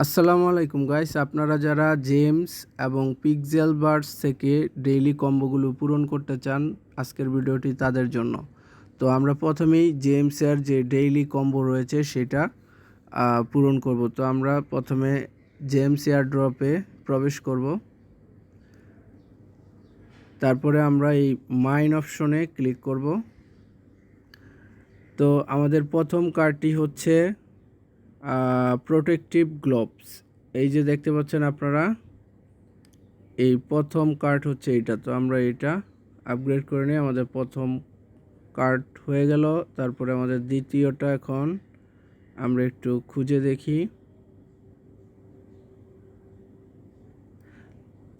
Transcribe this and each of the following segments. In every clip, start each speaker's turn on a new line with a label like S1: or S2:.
S1: আসসালামু আলাইকুম গাইস, আপনারা যারা জেমস এবং পিক্সেল বার্ডস থেকে ডেইলি কম্বোগুলো পূরণ করতে চান, আজকের ভিডিওটি তাদের জন্য। তো আমরা প্রথমেই জেমসের যে ডেইলি কম্বো রয়েছে সেটা পূরণ করব। তো আমরা প্রথমে জেমস এয়ারড্রপে প্রবেশ করব, তারপরে আমরা এই মাইন অপশনে ক্লিক করব। তো আমাদের প্রথম কার্ডটি হচ্ছে প্রোটেক্টিভ গ্লোভস। এই যে দেখতে পাচ্ছেন আপনারা, এই প্রথম কার্ড হচ্ছে এইটা। তো আমরা এটা আপগ্রেড করে নিই, আমাদের প্রথম কার্ড হয়ে গেল। তারপরে আমাদের দ্বিতীয়টা এখন আমরা একটু খুঁজে দেখি।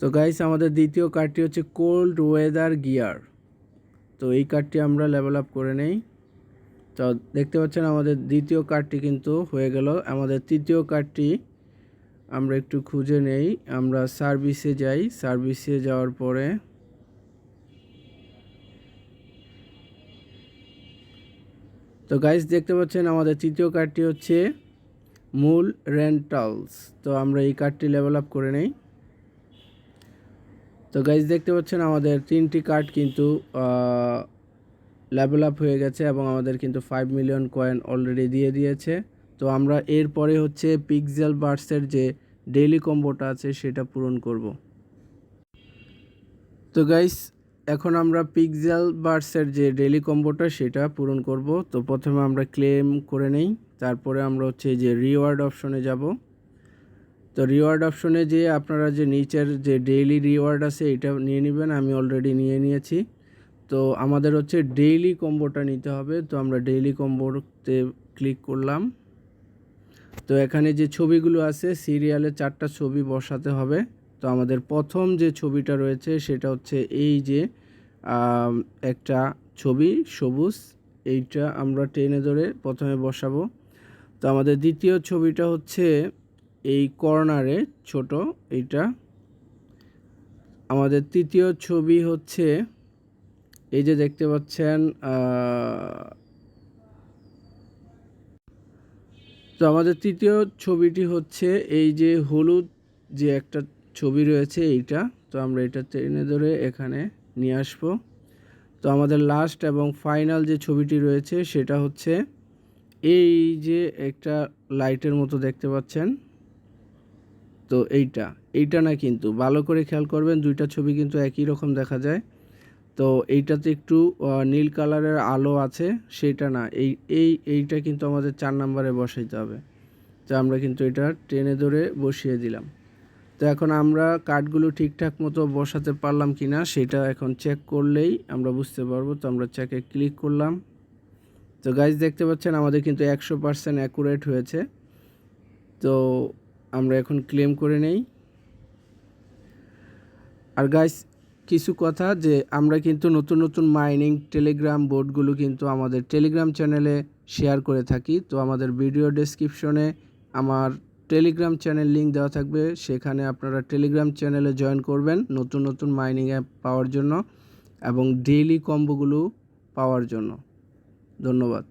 S1: তো গাইস, আমাদের দ্বিতীয় কার্ডটি হচ্ছে কোল্ড ওয়েদার গিয়ার। তো এই কার্ডটি আমরা লেভেল আপ করে নেই। তো দেখতে পাচ্ছেন আমাদের দ্বিতীয় কার্ডটি কিন্তু হয়ে গেল। আমাদের তৃতীয় কার্ডটি আমরা একটু খুঁজে নেই। আমরা সার্ভিসে যাই, সার্ভিসে যাওয়ার পরে তো গাইস দেখতে পাচ্ছেন আমাদের তৃতীয় কার্ডটি হচ্ছে মূল রেন্টালস। তো আমরা এই কার্ডটি লেভেল আপ করে নেই। তো গাইস দেখতে পাচ্ছেন আমাদের তিনটি কার্ড কিন্তু লেভেল আপ হয়ে গেছে এবং আমাদের কিন্তু 5 মিলিয়ন কয়েন অলরেডি দিয়ে দিয়েছে। তো আমরা এরপরে হচ্ছে পিক্সেল বার্ডসের যে ডেইলি কম্বোটা আছে সেটা পূরণ করব। তো গাইস, এখন আমরা পিক্সেল বার্ডসের যে ডেইলি কম্বোটা সেটা পূরণ করব। তো প্রথমে আমরা ক্লেম করে নেই, তারপরে আমরা হচ্ছে যে রিওয়ার্ড অপশনে যাব। তো রিওয়ার্ড অপশনে যে আপনারা যে নিচের যে ডেইলি রিওয়ার্ড আছে এটা নিয়ে নেবেন। আমি অলরেডি নিয়ে নিয়েছি। তো আমাদের হচ্ছে ডেইলি কম্বোটা নিতে হবে। তো আমরা ডেইলি কম্বোতে ক্লিক করলাম। তো এখানে যে ছবিগুলো আছে সিরিয়ালে 4টা ছবি বসাতে হবে। তো আমাদের প্রথম যে ছবিটা রয়েছে সেটা হচ্ছে এই যে একটা ছবি সবুজ, এইটা আমরা টেনে ধরে প্রথমে বসাবো। তো আমাদের দ্বিতীয় ছবিটা হচ্ছে এই কর্নারে ছোট এইটা। আমাদের তৃতীয় ছবি হচ্ছে এই যে দেখতে পাচ্ছেন। তো আমাদের তৃতীয় ছবিটি হচ্ছে এই যে হলুদ যে একটা ছবি রয়েছে এইটা। তো আমরা এটা টেনে ধরে এখানে নিয়ে আসবো। তো আমাদের লাস্ট এবং ফাইনাল যে ছবিটি রয়েছে সেটা হচ্ছে এই যে একটা লাইটের মতো দেখতে পাচ্ছেন। তো এইটা না, কিন্তু ভালো করে খেয়াল করবেন, দুইটা ছবি কিন্তু একই রকম দেখা যায়। তো এইটাতে একটু নীল কালারের আলো আছে, সেটা না, এইটা কিন্তু আমাদের 4 নম্বরে বসাইতে হবে। তো আমরা কিন্তু এটা টেনে ধরে বসিয়ে দিলাম। তো এখন আমরা কার্ডগুলো ঠিকঠাক মতো বসাতে পারলাম কি না সেটা এখন চেক করলেই আমরা বুঝতে পারবো। তো আমরা চেকে ক্লিক করলাম। তো গাইজ দেখতে পাচ্ছেন আমাদের কিন্তু 100% অ্যাকুরেট হয়েছে। তো আমরা এখন ক্লেম করে নেই। আর গাইজ কিছু কথা, যে আমরা কিন্তু নতুন নতুন মাইনিং টেলিগ্রাম বোর্ডগুলো কিন্তু আমাদের টেলিগ্রাম চ্যানেলে শেয়ার করে থাকি। তো আমাদের ভিডিও ডেসক্রিপশনে আমার টেলিগ্রাম চ্যানেল লিঙ্ক দেওয়া থাকবে, সেখানে আপনারা টেলিগ্রাম চ্যানেলে জয়েন করবেন নতুন নতুন মাইনিং অ্যাপ পাওয়ার জন্য এবং ডেইলি কম্বোগুলো পাওয়ার জন্য। ধন্যবাদ।